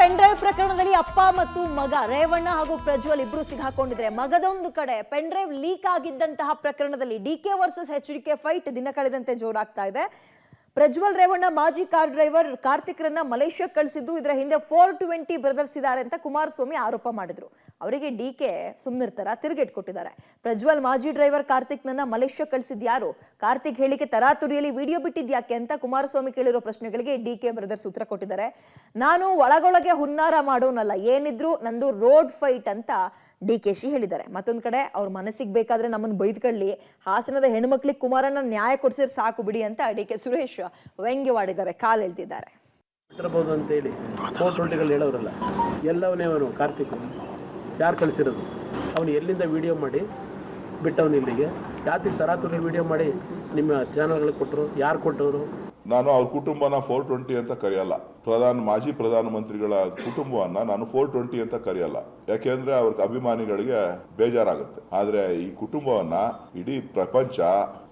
Pen drive ಪ್ರಕರಣದಲ್ಲಿ ಅಪ್ಪ ಮತ್ತು ಮಗ ರೇವಣ್ಣ ಹಾಗೂ ಪ್ರಜ್ವಲ್ ಇಬ್ರು ಸಿಗಾಕೊಂಡಿದ್ರೆ ಮಗದೊಂದು ಕಡೆ ಪೆನ್ ಡ್ರೈವ್ ಲೀಕ್ ಆಗಿದ್ದಂತಹ ಪ್ರಕರಣದಲ್ಲಿ ಡಿಕೆ ವರ್ಸಸ್ ಎಚ್ಡಿಕೆ ಫೈಟ್ ದಿನ ಕಳೆದಂತೆ ಜೋರಾಗ್ತಾ ಇದೆ. ಪ್ರಜ್ವಲ್ ರೇವಣ್ಣ ಮಾಜಿ ಕಾರ್ ಡ್ರೈವರ್ ಕಾರ್ತಿಕ್ರನ್ನ ಮಲೇಷ್ಯಾಕ್ಕೆ ಕಳಿಸಿದ್ದು, ಇದರ ಹಿಂದೆ 420 ಬ್ರದರ್ಸ್ ಇದ್ದಾರೆ ಅಂತ ಕುಮಾರಸ್ವಾಮಿ ಆರೋಪ ಮಾಡಿದ್ರು. ಅವರಿಗೆ ಡಿಕೆ ಸುಮ್ಮನಿರ್ತಾರ, ತಿರುಗೇಟ್ ಕೊಟ್ಟಿದ್ದಾರೆ. ಪ್ರಜ್ವಲ್ ಮಾಜಿ ಡ್ರೈವರ್ ಕಾರ್ತಿಕ್ನನ್ನ ಮಲೇಷ್ಯಾಕ್ಕೆ ಕಳಿಸಿದ್ ಯಾರು? ಕಾರ್ತಿಕ್ ಹೇಳಿಕೆ ತರಾತುರಿಯಲ್ಲಿ ವಿಡಿಯೋ ಬಿಟ್ಟಿದ್ಯಾಕೆ ಅಂತ ಕುಮಾರಸ್ವಾಮಿ ಕೇಳಿರೋ ಪ್ರಶ್ನೆಗಳಿಗೆ ಡಿಕೆ ಬ್ರದರ್ಸ್ ಉತ್ತರ ಕೊಟ್ಟಿದ್ದಾರೆ. ನಾನು ಒಳಗೊಳಗೆ ಹುನ್ನಾರ ಮಾಡೋನಲ್ಲ, ಏನಿದ್ರು ನಂದು ರೋಡ್ ಫೈಟ್ ಅಂತ ಡಿಕೆಶಿ ಹೇಳಿದ್ದಾರೆ. ಮತ್ತೊಂದು ಕಡೆ ಅವ್ರ ಮನಸ್ಸಿಗೆ ಬೇಕಾದ್ರೆ ನಮ್ಮನ್ನು ಬೈದ್ಕೊಳ್ಳಿ, ಹಾಸನದ ಹೆಣ್ಮಕ್ಳಿಗೆ ಕುಮಾರಣ್ಣ ನ್ಯಾಯ ಕೊಡಿಸಿದ್ರೆ ಸಾಕು ಬಿಡಿ ಅಂತ ಡಿಕೆ ಸುರೇಶ್ ವ್ಯಂಗ್ಯವಾಡಿದ್ದಾರೆ, ಕಾಲೆಳ್ತಿದ್ದಾರೆ. ಇರಬಹುದು ಅಂತ ಹೇಳಿ 420ಗಳು ಹೇಳೋರಲ್ಲ, ಎಲ್ಲವನೇ ಅವನು ಕಾರ್ತಿಕ್ ಯಾರು ಕಳಿಸಿರೋದು? ಅವನು ಎಲ್ಲಿಂದ ವಿಡಿಯೋ ಮಾಡಿ ಬಿಟ್ಟವನು ಇಲ್ಲಿಗೆ? ಯಾತಿಗೆ ತರಾತುರಿ ವಿಡಿಯೋ ಮಾಡಿ ನಿಮ್ಮ ಚಾನಲ್ಗಳಿಗೆ ಕೊಟ್ಟರು? ಯಾರು ಕೊಟ್ಟವರು? ನಾನು ಅವ್ರ ಕುಟುಂಬನ 420 ಅಂತ ಕರೆಯಲ್ಲ. ಮಾಜಿ ಪ್ರಧಾನಮಂತ್ರಿಗಳ ಕುಟುಂಬವನ್ನ ನಾನು 420 ಅಂತ ಕರೆಯಲ್ಲ. ಯಾಕೆಂದ್ರೆ ಅವ್ರ ಅಭಿಮಾನಿಗಳಿಗೆ ಬೇಜಾರಾಗುತ್ತೆ. ಆದ್ರೆ ಈ ಕುಟುಂಬವನ್ನ ಇಡೀ ಪ್ರಪಂಚ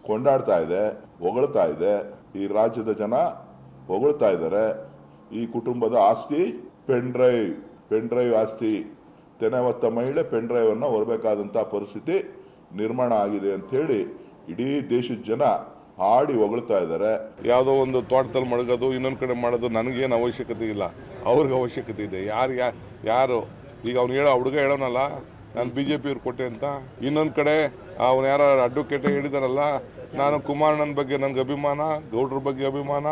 ಕೊಂಡಾಡ್ತಾ ಇದೆ, ಹೊಗಳ್ತಾ ಇದೆ. ಈ ರಾಜ್ಯದ ಜನ ಹೊಗಳ್ತಾ ಇದ್ದಾರೆ. ಈ ಕುಟುಂಬದ ಆಸ್ತಿ ಪೆನ್ ಡ್ರೈವ್ ಆಸ್ತಿ. ತೆನೆ ಹೊತ್ತ ಮಹಿಳೆ ಪೆನ್ ಡ್ರೈವ್ ಅನ್ನ ಹೊರಬೇಕಾದಂತ ಪರಿಸ್ಥಿತಿ ನಿರ್ಮಾಣ ಆಗಿದೆ ಅಂತ ಹೇಳಿ ಇಡೀ ದೇಶದ ಜನ ಹಾಡಿ ಹೊಗಳ್ತಾ ಇದ್ದಾರೆ. ಯಾವುದೋ ಒಂದು ತೋಟದಲ್ಲಿ ಮಡಗೋದು, ಇನ್ನೊಂದು ಕಡೆ ಮಾಡೋದು ನನಗೇನು ಅವಶ್ಯಕತೆ ಇಲ್ಲ, ಅವ್ರಿಗೆ ಅವಶ್ಯಕತೆ ಇದೆ. ಯಾರು ಈಗ ಅವ್ನು ಹುಡುಗ ಹೇಳೋನಲ್ಲ ನಾನು BJP ಅವ್ರು ಕೊಟ್ಟೆ ಅಂತ, ಇನ್ನೊಂದು ಕಡೆ ಅವನು ಯಾರೋ ಅಡ್ವೊಕೇಟ್ ಹೇಳಿದಾರಲ್ಲ ನಾನು ಕುಮಾರಣ್ಣನ ಬಗ್ಗೆ ನನಗೆ ಅಭಿಮಾನ, ಗೌಡ್ರ ಬಗ್ಗೆ ಅಭಿಮಾನ,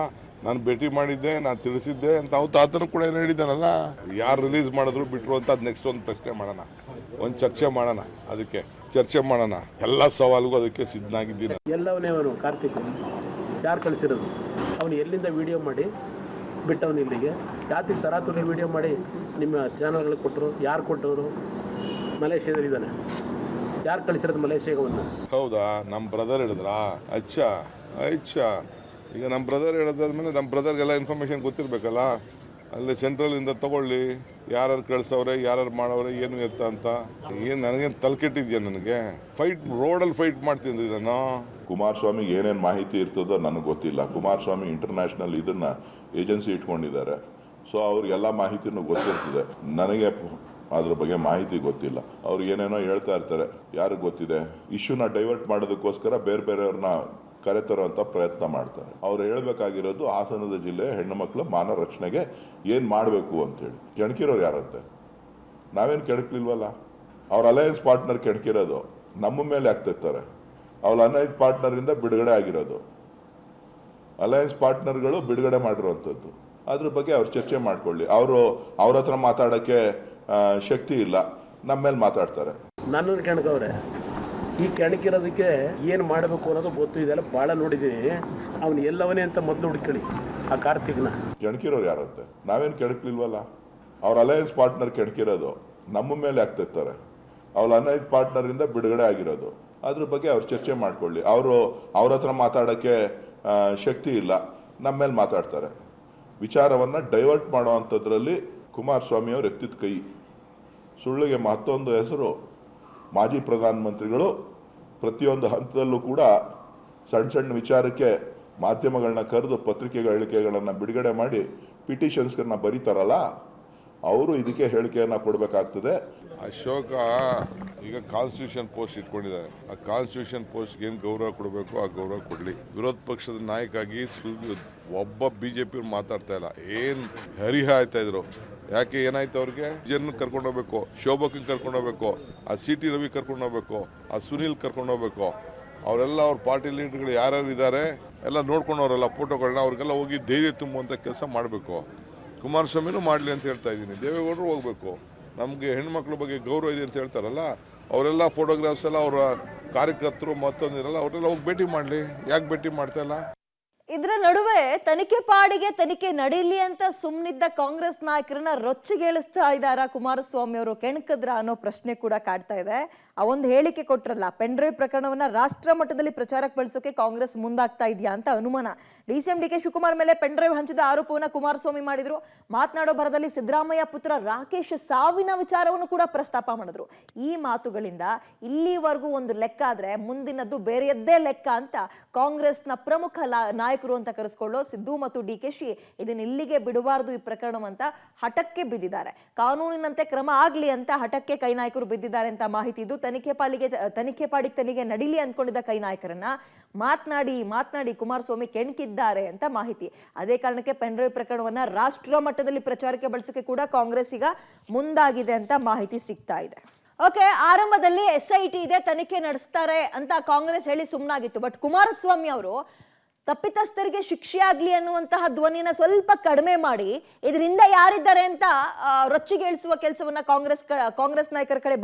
ನಾನು ಭೇಟಿ ಮಾಡಿದ್ದೆ, ನಾನು ತಿಳಿಸಿದ್ದೆ ಅಂತ ಆತನು ಕೂಡ ಏನು ಹೇಳಿದ್ದಾನಲ್ಲ. ಯಾರು ರಿಲೀಸ್ ಮಾಡಿದ್ರು ಬಿಟ್ಟರು ಅಂತ ಅದು ನೆಕ್ಸ್ಟ್ ಒಂದು ಪ್ರಶ್ನೆ ಮಾಡೋಣ, ಒಂದು ಚರ್ಚೆ ಮಾಡೋಣ, ಅದಕ್ಕೆ ಚರ್ಚೆ ಮಾಡೋಣ. ಎಲ್ಲ ಸವಾಲಿಗೂ ಅದಕ್ಕೆ ಸಿದ್ಧನಾಗಿದ್ದೀನಿ. ಎಲ್ಲವನೇ ಅವನು ಕಾರ್ತಿಕ್ ಯಾರು ಕಳಿಸಿರೋದು? ಅವನು ಎಲ್ಲಿಂದ ವಿಡಿಯೋ ಮಾಡಿ ಬಿಟ್ಟವನು ಇಲ್ಲಿಗೆ? ಯಾತಿಗೆ ತರಾತುರಿ ವಿಡಿಯೋ ಮಾಡಿ ನಿಮ್ಮ ಚಾನಲ್ಗಳಿಗೆ ಕೊಟ್ಟರು? ಯಾರು ಕೊಟ್ಟವರು? ಮಲೇಷ್ಯಾದಲ್ಲಿ ಇದ್ದಾನೆ. ಯಾರು ಕಳಿಸಿರೋದು ಮಲೇಷ್ಯಾಗೆ? ಅವನ್ನ ಹೌದಾ? ನಮ್ಮ ಬ್ರದರ್ ಹೇಳಿದ್ರಾ? ಅಚ್ಚಾ ಈಗ ನಮ್ಮ ಬ್ರದರ್ ಹೇಳೋದಾದ್ಮೇಲೆ ನಮ್ಮ ಬ್ರದರ್ಗೆಲ್ಲ ಇನ್ಫಾರ್ಮೇಷನ್ ಗೊತ್ತಿರಬೇಕಲ್ಲ. ಅಲ್ಲಿ ಸೆಂಟ್ರಲಿಂದ ತಗೊಳ್ಳಿ, ಯಾರು ಕಳ್ಸವ್ರೆ, ಯಾರು ಮಾಡವ್ರೆ, ಏನು ಎತ್ತ ಅಂತ. ಏನು ನನಗೇನು ತಲೆಕೆಟ್ಟಿದ್ಯಾ? ನನಗೆ ರೋಡಲ್ಲಿ ಫೈಟ್ ಮಾಡ್ತೀನಿ ನಾನು. ಕುಮಾರಸ್ವಾಮಿಗೆ ಏನೇನು ಮಾಹಿತಿ ಇರ್ತದೋ ನನಗೆ ಗೊತ್ತಿಲ್ಲ. ಕುಮಾರಸ್ವಾಮಿ ಇಂಟರ್ನ್ಯಾಷನಲ್ ಇದನ್ನ ಏಜೆನ್ಸಿ ಇಟ್ಕೊಂಡಿದ್ದಾರೆ. ಸೊ ಅವ್ರಿಗೆಲ್ಲ ಮಾಹಿತಿನೂ ಗೊತ್ತಿರ್ತದೆ. ನನಗೆ ಅದ್ರ ಬಗ್ಗೆ ಮಾಹಿತಿ ಗೊತ್ತಿಲ್ಲ. ಅವ್ರು ಏನೇನೋ ಹೇಳ್ತಾ ಇರ್ತಾರೆ, ಯಾರಿಗೆ ಗೊತ್ತಿದೆ? ಇಶ್ಯೂನ ಡೈವರ್ಟ್ ಮಾಡೋದಕ್ಕೋಸ್ಕರ ಬೇರೆಯವ್ರನ್ನ ಕರೆತರುವಂತ ಪ್ರಯತ್ನ ಮಾಡ್ತಾರೆ. ಅವ್ರು ಹೇಳ್ಬೇಕಾಗಿರೋದು ಹಾಸನದ ಜಿಲ್ಲೆ ಹೆಣ್ಣು ಮಕ್ಕಳ ಮಾನ ರಕ್ಷಣೆಗೆ ಏನ್ ಮಾಡಬೇಕು ಅಂತೇಳಿ. ಕೆಣಕಿರೋರು ಯಾರಂತೆ? ನಾವೇನು ಕೆಣಕ್ಲಿಲ್ವಲ್ಲ. ಅವ್ರ ಅಲಯನ್ಸ್ ಪಾರ್ಟ್ನರ್ ಕೆಣಕಿರೋದು ನಮ್ಮ ಮೇಲೆ ಆಗ್ತಿರ್ತಾರೆ. ಅವ್ರ ಅಲಯನ್ಸ್ ಪಾರ್ಟ್ನರ್ ಇಂದ ಬಿಡುಗಡೆ ಆಗಿರೋದು, ಅಲಯನ್ಸ್ ಪಾರ್ಟ್ನರ್ಗಳು ಬಿಡುಗಡೆ ಮಾಡಿರುವಂಥದ್ದು. ಅದ್ರ ಬಗ್ಗೆ ಅವ್ರು ಚರ್ಚೆ ಮಾಡ್ಕೊಳ್ಳಿ. ಅವ್ರ ಹತ್ರ ಮಾತಾಡೋಕ್ಕೆ ಶಕ್ತಿ ಇಲ್ಲ, ನಮ್ಮ ಮೇಲೆ ಮಾತಾಡ್ತಾರೆ. ನನ್ನನ್ನು ಕೆಣಕವ್ರೆ. ಈ ಕೆಣಕಿರೋದಕ್ಕೆ ಏನು ಮಾಡಬೇಕು ಅನ್ನೋದು ಗೊತ್ತು. ಇದೆಲ್ಲ ಭಾಳ ನೋಡಿದ್ದೀನಿ. ಅವನು ಎಲ್ಲವನೇ ಅಂತ ಮೊದಲು ಹುಡುಕೊಳ್ಳಿ ಆ ಕಾರ್ತಿಕ್ನ. ಕೆಣಕಿರೋರು ಯಾರಂತೆ? ನಾವೇನು ಕೆಣಕ್ಲಿಲ್ವಲ್ಲ. ಅವ್ರ ಅಲಯನ್ಸ್ ಪಾರ್ಟ್ನರ್ ಕೆಣಕಿರೋದು ನಮ್ಮ ಮೇಲೆ ಆಗ್ತಿರ್ತಾರೆ. ಅವ್ರ ಅಲಯನ್ಸ್ ಪಾರ್ಟ್ನರ್ ಇಂದ ಬಿಡುಗಡೆ ಆಗಿರೋದು. ಅದ್ರ ಬಗ್ಗೆ ಅವ್ರು ಚರ್ಚೆ ಮಾಡ್ಕೊಳ್ಳಿ. ಅವ್ರ ಹತ್ರ ಮಾತಾಡೋಕ್ಕೆ ಶಕ್ತಿ ಇಲ್ಲ, ನಮ್ಮ ಮೇಲೆ ಮಾತಾಡ್ತಾರೆ. ವಿಚಾರವನ್ನ ಡೈವರ್ಟ್ ಮಾಡೋ ಅಂಥದ್ರಲ್ಲಿ ಕುಮಾರಸ್ವಾಮಿ ಅವ್ರು ಎತ್ತಿದ ಕೈ. ಸುಳ್ಳಿಗೆ ಮತ್ತೊಂದು ಹೆಸರು, ಮಾಜಿ ಪ್ರಧಾನಮಂತ್ರಿಗಳು ಪ್ರತಿಯೊಂದು ಹಂತದಲ್ಲೂ ಕೂಡ ಸಣ್ಣ ವಿಚಾರಕ್ಕೆ ಮಾಧ್ಯಮಗಳನ್ನ ಕರೆದು ಪತ್ರಿಕೆಗಳ ಹೇಳಿಕೆಗಳನ್ನು ಬಿಡುಗಡೆ ಮಾಡಿ ಪಿಟಿಷನ್ಸ್ಗಳನ್ನ ಬರೀತಾರಲ್ಲ, ಅವರು ಇದಕ್ಕೆ ಹೇಳಿಕೆಯನ್ನ ಕೊಡಬೇಕಾಗ್ತದೆ. ಅಶೋಕ ಈಗ ಕಾನ್ಸ್ಟಿಟ್ಯೂಷನ್ ಪೋಸ್ಟ್ ಇಟ್ಕೊಂಡಿದ್ದಾರೆ. ಆ ಕಾನ್ಸ್ಟಿಟ್ಯೂಷನ್ ಪೋಸ್ಟ್ಗೆ ಏನು ಗೌರವ ಕೊಡಬೇಕು ಆ ಗೌರವ ಕೊಡಲಿ. ವಿರೋಧ ಪಕ್ಷದ ನಾಯಕಾಗಿ ಒಬ್ಬ BJP ಅವ್ರು ಮಾತಾಡ್ತಾ ಇಲ್ಲ. ಏನು ಹರಿಹ ಆಯ್ತಾ ಇದ್ರು? ಯಾಕೆ ಏನಾಯ್ತು? ಅವ್ರಿಗೆ ಜನ ಕರ್ಕೊಂಡು ಹೋಗ್ಬೇಕು, ಶೋಭಕನ್ ಕರ್ಕೊಂಡು ಹೋಗ್ಬೇಕು, ಆ CT ರವಿ ಕರ್ಕೊಂಡು ಹೋಗ್ಬೇಕು, ಆ ಸುನೀಲ್ ಕರ್ಕೊಂಡು ಹೋಗ್ಬೇಕು. ಅವರೆಲ್ಲ ಅವ್ರ ಪಾರ್ಟಿ ಲೀಡರ್ಗಳು ಯಾರ್ಯಾರು ಇದ್ದಾರೆ ಎಲ್ಲ ನೋಡ್ಕೊಂಡವ್ರಲ್ಲ ಫೋಟೋಗಳನ್ನ, ಅವ್ರಿಗೆಲ್ಲ ಹೋಗಿ ಧೈರ್ಯ ತುಂಬುವಂಥ ಕೆಲಸ ಮಾಡಬೇಕು. ಕುಮಾರಸ್ವಾಮಿನೂ ಮಾಡಲಿ ಅಂತ ಹೇಳ್ತಾ ಇದ್ದೀನಿ. ದೇವೇಗೌಡರು ಹೋಗ್ಬೇಕು. ನಮಗೆ ಹೆಣ್ಮಕ್ಳ ಬಗ್ಗೆ ಗೌರವ ಇದೆ ಅಂತ ಹೇಳ್ತಾರಲ್ಲ, ಅವರೆಲ್ಲ ಫೋಟೋಗ್ರಾಫ್ಸ್ ಎಲ್ಲ ಅವರ ಕಾರ್ಯಕರ್ತರು ಮತ್ತೊಂದಿರಲ್ಲ, ಅವರೆಲ್ಲ ಹೋಗಿ ಭೇಟಿ ಮಾಡಲಿ. ಯಾಕೆ ಭೇಟಿ ಮಾಡ್ತಾ ಇಲ್ಲ? ಇದರ ನಡುವೆ ತನಿಖೆ ಪಾಡಿಗೆ ತನಿಖೆ ನಡೀಲಿ ಅಂತ ಸುಮ್ಮನಿದ್ದ ಕಾಂಗ್ರೆಸ್ ನಾಯಕರನ್ನ ರೊಚ್ಚಿಗೇಳಿಸ್ತಾ ಇದ್ದಾರ ಕುಮಾರಸ್ವಾಮಿ ಅವರು. ಕೆಣಕದ್ರ ಅನ್ನೋ ಪ್ರಶ್ನೆ ಕೂಡ ಕಾಡ್ತಾ ಇದೆ. ಆ ಒಂದು ಹೇಳಿಕೆ ಕೊಟ್ರಲ್ಲ, ಪೆನ್ ಡ್ರೈವ್ ಪ್ರಕರಣವನ್ನ ರಾಷ್ಟ್ರ ಮಟ್ಟದಲ್ಲಿ ಪ್ರಚಾರಕ್ಕೆ ಬಳಸೋಕೆ ಕಾಂಗ್ರೆಸ್ ಮುಂದಾಗ್ತಾ ಇದೆಯಾ ಅಂತ ಅನುಮಾನ. DCM DK ಶಿವಕುಮಾರ್ ಮೇಲೆ ಪೆನ್ ಡ್ರೈವ್ ಹಂಚಿದ ಆರೋಪವನ್ನ ಕುಮಾರಸ್ವಾಮಿ ಮಾಡಿದ್ರು. ಮಾತನಾಡೋ ಭರದಲ್ಲಿ ಸಿದ್ದರಾಮಯ್ಯ ಪುತ್ರ ರಾಕೇಶ್ ಸಾವಿನ ವಿಚಾರವನ್ನು ಕೂಡ ಪ್ರಸ್ತಾಪ ಮಾಡಿದ್ರು. ಈ ಮಾತುಗಳಿಂದ ಇಲ್ಲಿವರೆಗೂ ಒಂದು ಲೆಕ್ಕ ಆದ್ರೆ ಮುಂದಿನದ್ದು ಬೇರೆಯದ್ದೇ ಲೆಕ್ಕ ಅಂತ ಕಾಂಗ್ರೆಸ್ನ ಪ್ರಮುಖ ನಾಯಕ ನಾಯಕರು ಅಂತ ಕರೆಸ್ಕೊಳ್ಳೋ ಸಿದ್ದು ಮತ್ತು DKಶಿ ಇದನ್ನ ಇಲ್ಲಿಗೆ ಬಿಡಬಾರದು ಈ ಪ್ರಕರಣವಂತ ಹಠಕ್ಕೆ ಬಿದ್ದಿದ್ದಾರೆ. ಕಾನೂನಿನಂತೆ ಕ್ರಮ ಆಗ್ಲಿ ಅಂತ ಹಠಕ್ಕೆ ಕೈ ನಾಯಕರು ಬಿದ್ದಿದ್ದಾರೆ ಅಂತ ಮಾಹಿತಿ ಇದ್ದು, ತನಿಖೆ ಪಾಡಿಗೆ ತನಿಖೆ ನಡೀಲಿ ಅಂದ್ಕೊಂಡಿದ್ದ ಕೈ ನಾಯಕರನ್ನ ಮಾತನಾಡಿ ಕುಮಾರಸ್ವಾಮಿ ಕೆಣಕಿದ್ದಾರೆ ಅಂತ ಮಾಹಿತಿ. ಅದೇ ಕಾರಣಕ್ಕೆ ಪೆನ್ಡ್ರೈವ್ ಪ್ರಕರಣವನ್ನ ರಾಷ್ಟ್ರ ಮಟ್ಟದಲ್ಲಿ ಪ್ರಚಾರಕ್ಕೆ ಬಳಸೋಕೆ ಕೂಡ ಕಾಂಗ್ರೆಸ್ ಈಗ ಮುಂದಾಗಿದೆ ಅಂತ ಮಾಹಿತಿ ಸಿಗ್ತಾ ಇದೆ. ಓಕೆ, ಆರಂಭದಲ್ಲಿ SIT ಇದೆ, ತನಿಖೆ ನಡೆಸ್ತಾರೆ ಅಂತ ಕಾಂಗ್ರೆಸ್ ಹೇಳಿ ಸುಮ್ಮನಾಗಿತ್ತು. ಬಟ್ ಕುಮಾರಸ್ವಾಮಿ ಅವರು ತಪ್ಪಿತಸ್ಥರಿಗೆ ಶಿಕ್ಷೆ ಆಗ್ಲಿ ಅನ್ನುವಂತಹ ಧ್ವನಿನ ಸ್ವಲ್ಪ ಕಡಿಮೆ ಮಾಡಿ ಇದರಿಂದ ಯಾರಿದ್ದಾರೆ ಅಂತ ರೊಚ್ಚಿಗೇಳಿಸುವ ಕೆಲಸವನ್ನ ಕಾಂಗ್ರೆಸ್ ನಾಯಕರ ಕಡೆ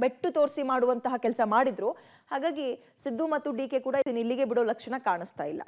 ಬೆಟ್ಟು ತೋರಿಸಿ ಮಾಡುವಂತಹ ಕೆಲಸ ಮಾಡಿದ್ರು. ಹಾಗಾಗಿ ಸಿದ್ದು ಮತ್ತು DK ಕೂಡ ಇದನ್ನ ಇಲ್ಲಿಗೆ ಬಿಡೋ ಲಕ್ಷಣ ಕಾಣಿಸ್ತಾ ಇಲ್ಲ.